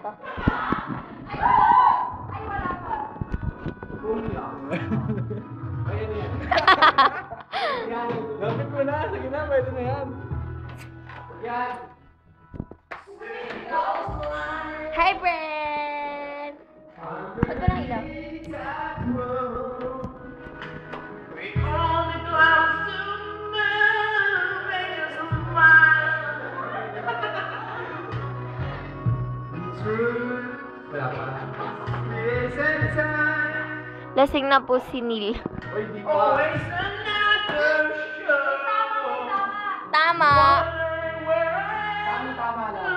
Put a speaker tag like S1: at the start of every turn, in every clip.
S1: to.
S2: Ayan yan. Lapit mo na. Sige na, pwede na yan. Yan.
S1: Hi, friend! Ba't ko lang ilaw?
S2: Wala pa.
S1: Lasing na po si Neil.
S2: Uy, di pa.
S1: Tama!
S2: Tama lang.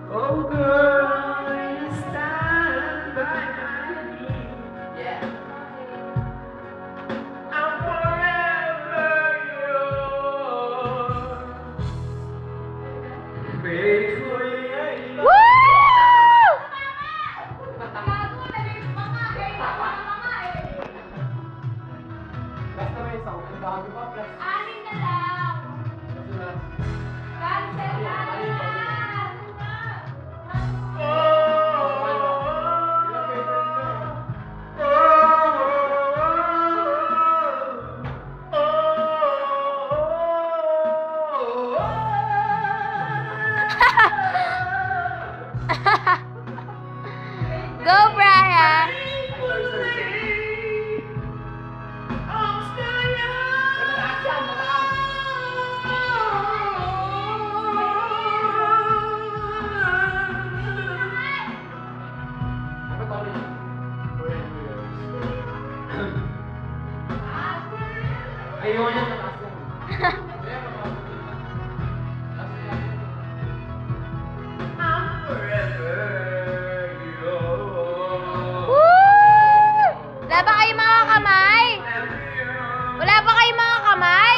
S2: Oh girl, you stand by me. Yeah. I'm forever yours. Faithfully.
S1: Woo!
S2: Basta may isang bago pa plus.
S1: Anin na lang! Cancel na! Go, Brian!
S2: Ayaw niya mataas yan. I'm forever yours.
S1: Woo! Wala ba kayong mga kamay? Wala ba kayong mga kamay?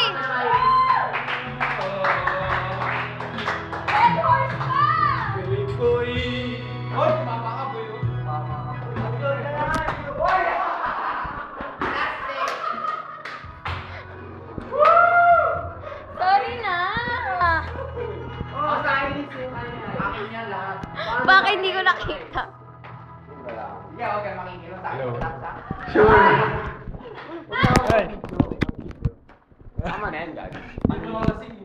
S1: Red horse pa!
S2: Faithfully. Hoy, mama ka po yun. Mama ka po. Hoy!
S1: Sorry na!
S2: Oh, sa akin yung akin niya lahat.
S1: Bakit hindi ko nakita?
S2: Hindi ako kaya makikilos sa akin.
S3: Sure.
S2: Tama na yan, guys. Ano lang lasing